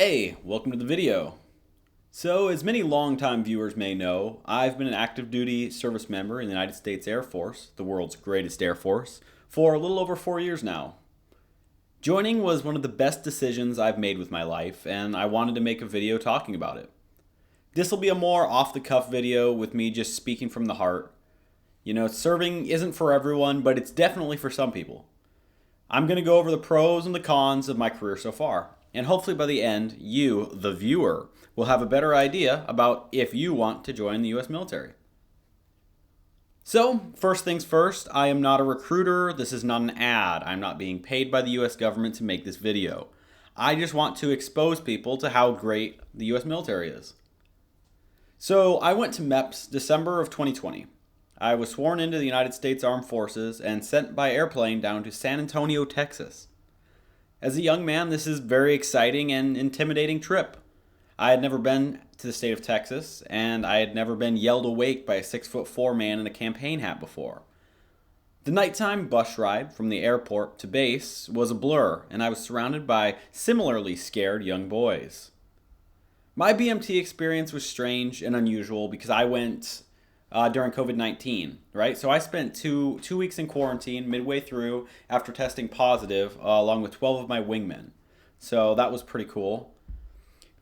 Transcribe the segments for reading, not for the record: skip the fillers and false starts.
Hey, welcome to the video. So, as many longtime viewers may know, I've been an active duty service member in the United States Air Force, the world's greatest Air Force, for a little over 4 years now. Joining was one of the best decisions I've made with my life, and I wanted to make a video talking about it. This will be a more off-the-cuff video with me just speaking from the heart. You know, serving isn't for everyone, but it's definitely for some people. I'm going to go over the pros and the cons of my career so far. And hopefully by the end, you, the viewer, will have a better idea about if you want to join the U.S. military. So, first things first, I am not a recruiter. This is not an ad. I'm not being paid by the U.S. government to make this video. I just want to expose people to how great the U.S. military is. So, I went to MEPS December of 2020. I was sworn into the United States Armed Forces and sent by airplane down to San Antonio, Texas. As a young man, this is a very exciting and intimidating trip. I had never been to the state of Texas, and I had never been yelled awake by a 6'4" man in a campaign hat before. The nighttime bus ride from the airport to base was a blur, and I was surrounded by similarly scared young boys. My BMT experience was strange and unusual because I went during COVID-19, right? So I spent two weeks in quarantine midway through after testing positive, along with 12 of my wingmen. So that was pretty cool.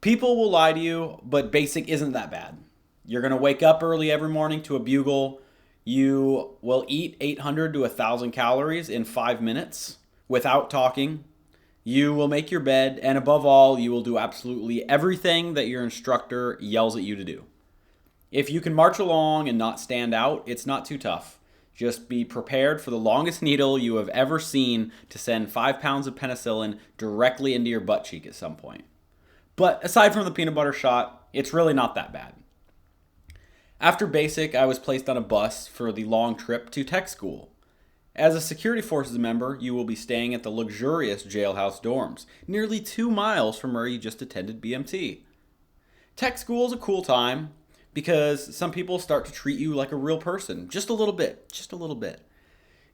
People will lie to you, but basic isn't that bad. You're going to wake up early every morning to a bugle. You will eat 800 to 1,000 calories in 5 minutes without talking. You will make your bed, and above all, you will do absolutely everything that your instructor yells at you to do. If you can march along and not stand out, it's not too tough. Just be prepared for the longest needle you have ever seen to send 5 pounds of penicillin directly into your butt cheek at some point. But aside from the peanut butter shot, it's really not that bad. After basic, I was placed on a bus for the long trip to tech school. As a security forces member, you will be staying at the luxurious jailhouse dorms, nearly 2 miles from where you just attended BMT. Tech school is a cool time, because some people start to treat you like a real person, just a little bit.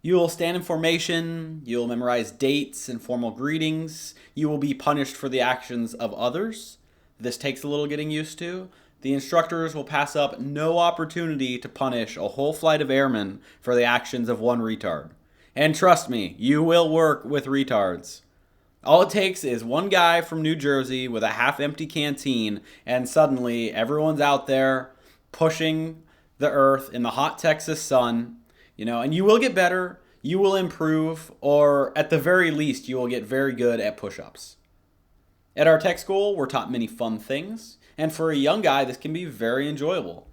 You'll stand in formation, you'll memorize dates and formal greetings, you will be punished for the actions of others. This takes a little getting used to. The instructors will pass up no opportunity to punish a whole flight of airmen for the actions of one retard. And trust me, you will work with retards. All it takes is one guy from New Jersey with a half-empty canteen, and suddenly everyone's out there pushing the earth in the hot Texas sun, and you will get better, you will improve, or at the very least, you will get very good at push-ups. At our tech school, we're taught many fun things, and for a young guy, this can be very enjoyable.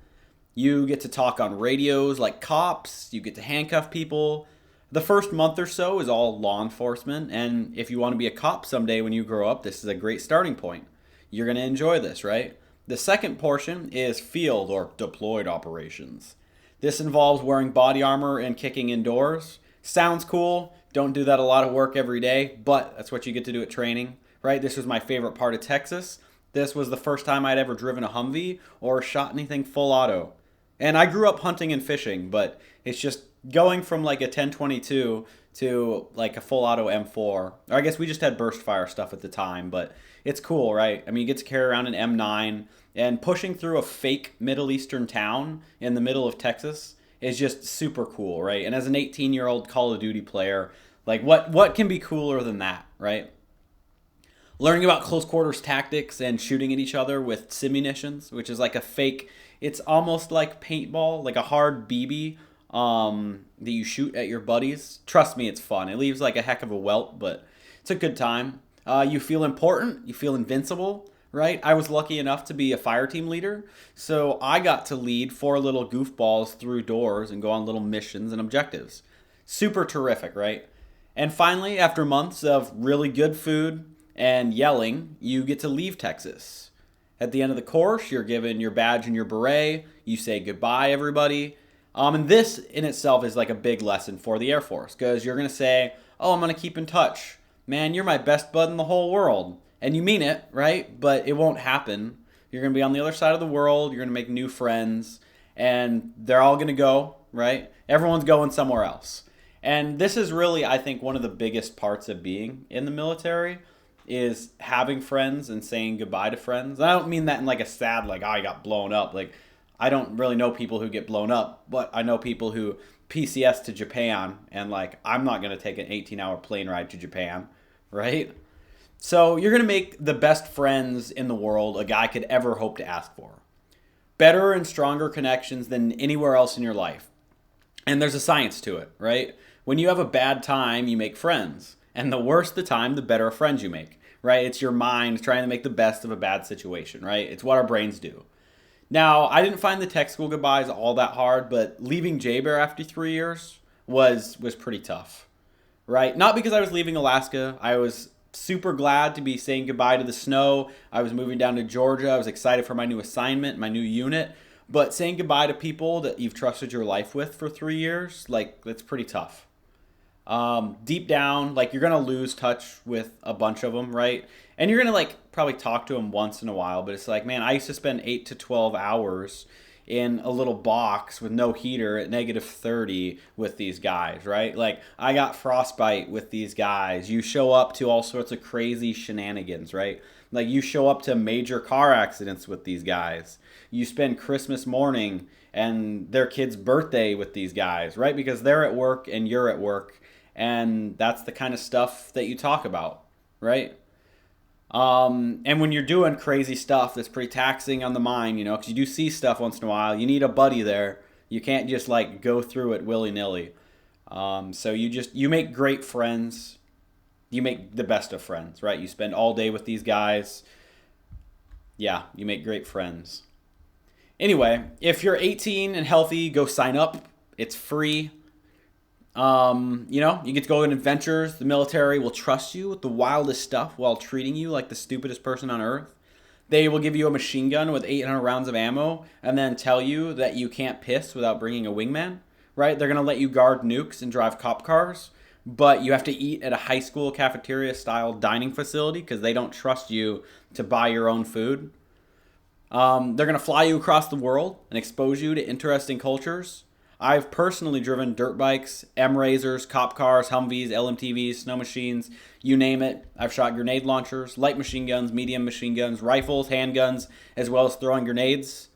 You get to talk on radios like cops, you get to handcuff people. The first month or so is all law enforcement, and if you want to be a cop someday when you grow up, this is a great starting point. You're going to enjoy this, right? The second portion is field or deployed operations. This involves wearing body armor and kicking indoors. Sounds cool. Don't do that a lot of work every day, but that's what you get to do at training, right? This was my favorite part of Texas. This was the first time I'd ever driven a Humvee or shot anything full auto. And I grew up hunting and fishing, but it's just going from like a 1022 to like a full auto M4. Or I guess we just had burst fire stuff at the time, but it's cool, right? I mean, you get to carry around an M9, and pushing through a fake Middle Eastern town in the middle of Texas is just super cool, right? And as an 18-year-old Call of Duty player, like what can be cooler than that, right? Learning about close quarters tactics and shooting at each other with simunitions, which is like a fake, it's almost like paintball, like a hard BB that you shoot at your buddies. Trust me, it's fun. It leaves like a heck of a welt, but it's a good time. You feel important. You feel invincible, right? I was lucky enough to be a fire team leader, so I got to lead 4 little goofballs through doors and go on little missions and objectives. Super terrific, right? And finally, after months of really good food and yelling, you get to leave Texas. At the end of the course, you're given your badge and your beret. You say goodbye, everybody. And this in itself is like a big lesson for the Air Force, because you're going to say, oh, I'm going to keep in touch. Man, you're my best bud in the whole world. And you mean it, right? But it won't happen. You're going to be on the other side of the world. You're going to make new friends. And they're all going to go, right? Everyone's going somewhere else. And this is really, I think, one of the biggest parts of being in the military. is having friends and saying goodbye to friends. I don't mean that in like a sad, like, oh, I got blown up. Like, I don't really know people who get blown up, but I know people who PCS to Japan, and like, I'm not going to take an 18-hour plane ride to Japan, right? So you're going to make the best friends in the world a guy could ever hope to ask for. Better and stronger connections than anywhere else in your life. And there's a science to it, right? When you have a bad time, you make friends. And the worse the time, the better friends you make, right? It's your mind trying to make the best of a bad situation, right? It's what our brains do. Now, I didn't find the tech school goodbyes all that hard, but leaving JBear after 3 years was pretty tough, right? Not because I was leaving Alaska. I was super glad to be saying goodbye to the snow. I was moving down to Georgia. I was excited for my new assignment, my new unit. But saying goodbye to people that you've trusted your life with for 3 years, like, that's pretty tough. Deep down, like, you're gonna lose touch with a bunch of them, right? And you're gonna like probably talk to them once in a while, but it's like, man, I used to spend 8 to 12 hours in a little box with no heater at -30 with these guys, right? Like, I got frostbite with these guys. You show up to all sorts of crazy shenanigans, right? Like, you show up to major car accidents with these guys. You spend Christmas morning and their kid's birthday with these guys, right? Because they're at work and you're at work, and that's the kind of stuff that you talk about, right? And when you're doing crazy stuff that's pretty taxing on the mind, you know, because you do see stuff once in a while, you need a buddy there. You can't just like go through it willy nilly. So you make great friends. You make the best of friends, right? You spend all day with these guys. Yeah, you make great friends. Anyway, if you're 18 and healthy, go sign up. It's free. You get to go on adventures. The military will trust you with the wildest stuff while treating you like the stupidest person on earth. They will give you a machine gun with 800 rounds of ammo and then tell you that you can't piss without bringing a wingman, right? They're going to let you guard nukes and drive cop cars, but you have to eat at a high school cafeteria style dining facility because they don't trust you to buy your own food. They're going to fly you across the world and expose you to interesting cultures. I've personally driven dirt bikes, M-Razors, cop cars, Humvees, LMTVs, snow machines, you name it. I've shot grenade launchers, light machine guns, medium machine guns, rifles, handguns, as well as throwing grenades.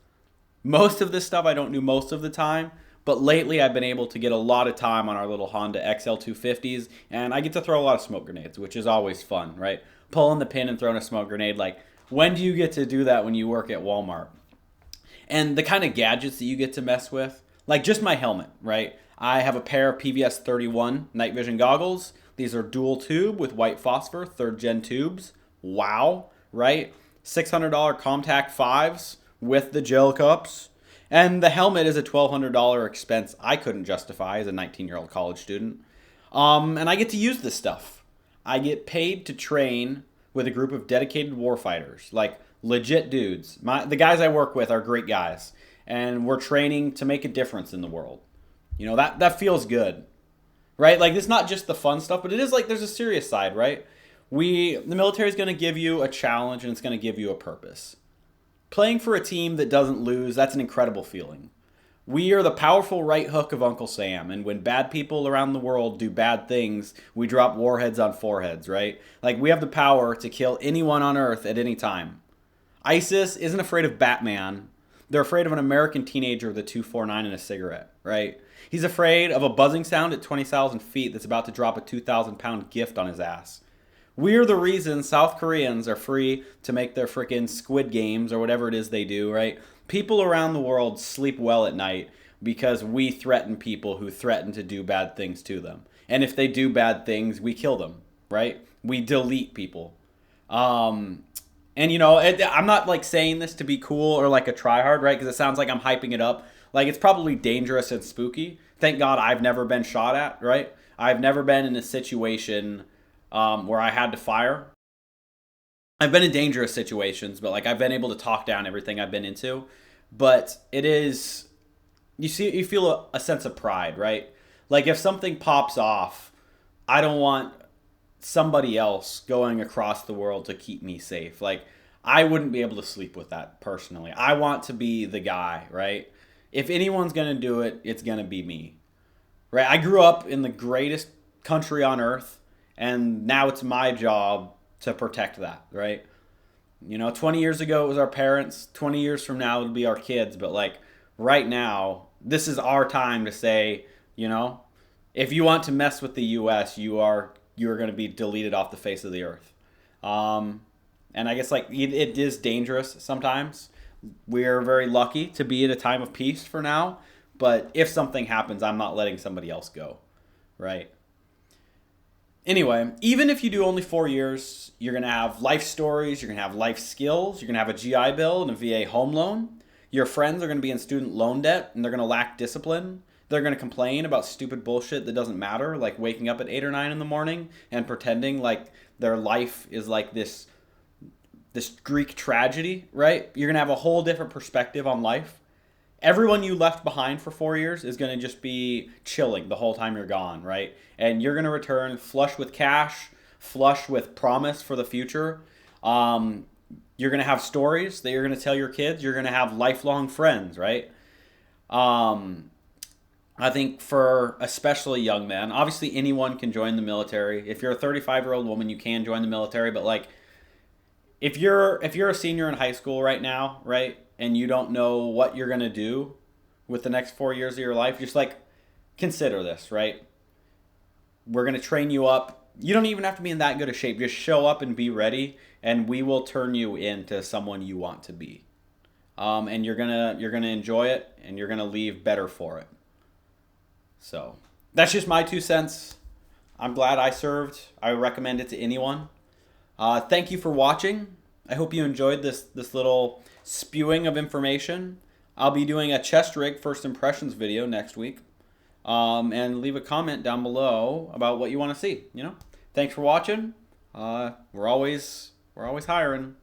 Most of this stuff I don't do most of the time, but lately I've been able to get a lot of time on our little Honda XL250s, and I get to throw a lot of smoke grenades, which is always fun, right? Pulling the pin and throwing a smoke grenade, like, when do you get to do that when you work at Walmart? And the kind of gadgets that you get to mess with, like just my helmet, right? I have a pair of PVS 31 night vision goggles. These are dual tube with white phosphor, 3rd gen tubes. Wow, right? $600 Comtac 5s with the gel cups. And the helmet is a $1,200 expense I couldn't justify as a 19-year-old college student. And I get to use this stuff. I get paid to train with a group of dedicated warfighters, like legit dudes. The guys I work with are great guys, and we're training to make a difference in the world. You know, that feels good, right? Like, it's not just the fun stuff, but it is like there's a serious side, right? The military is going to give you a challenge, and it's going to give you a purpose. Playing for a team that doesn't lose, that's an incredible feeling. We are the powerful right hook of Uncle Sam, and when bad people around the world do bad things, we drop warheads on foreheads, right? Like, we have the power to kill anyone on Earth at any time. ISIS isn't afraid of Batman. They're afraid of an American teenager with a 249 and a cigarette, right? He's afraid of a buzzing sound at 20,000 feet that's about to drop a 2,000-pound gift on his ass. We're the reason South Koreans are free to make their frickin' Squid Games or whatever it is they do, right? People around the world sleep well at night because we threaten people who threaten to do bad things to them. And if they do bad things, we kill them, right? We delete people. And I'm not like saying this to be cool or like a tryhard, right? Because it sounds like I'm hyping it up. Like, it's probably dangerous and spooky. Thank God I've never been shot at, right? I've never been in a situation where I had to fire. I've been in dangerous situations, but like I've been able to talk down everything I've been into. But it is, you feel a sense of pride, right? Like, if something pops off, I don't want somebody else going across the world to keep me safe. Like, I wouldn't be able to sleep with that personally. I want to be the guy, right? If anyone's going to do it, it's going to be me, right? I grew up in the greatest country on earth, and now it's my job to protect that, right? 20 years ago it was our parents. 20 years from now it'll be our kids. But like right now, this is our time to say, if you want to mess with the U.S., you're going to be deleted off the face of the earth. And I guess like it is dangerous sometimes. We're very lucky to be at a time of peace for now. But if something happens, I'm not letting somebody else go, right? Anyway, even if you do only 4 years, you're going to have life stories, you're going to have life skills, you're going to have a GI Bill and a VA home loan. Your friends are going to be in student loan debt and they're going to lack discipline. They're going to complain about stupid bullshit that doesn't matter, like waking up at 8 or 9 in the morning and pretending like their life is like this Greek tragedy, right? You're going to have a whole different perspective on life. Everyone you left behind for 4 years is going to just be chilling the whole time you're gone, right? And you're going to return flush with cash, flush with promise for the future. You're going to have stories that you're going to tell your kids. You're going to have lifelong friends, right? I think for especially young men, obviously anyone can join the military. If you're a 35-year-old woman, you can join the military. But like, if you're a senior in high school right now, right? And you don't know what you're going to do with the next 4 years of your life, just like consider this, right? We're going to train you up. You don't even have to be in that good a shape. Just show up and be ready, and we will turn you into someone you want to be. And you're gonna enjoy it, and you're gonna leave better for it. So that's just my 2 cents. I'm glad I served. I recommend it to anyone. Thank you for watching. I hope you enjoyed this little spewing of information. I'll be doing a chest rig first impressions video next week. And leave a comment down below about what you want to see. Thanks for watching. We're always hiring.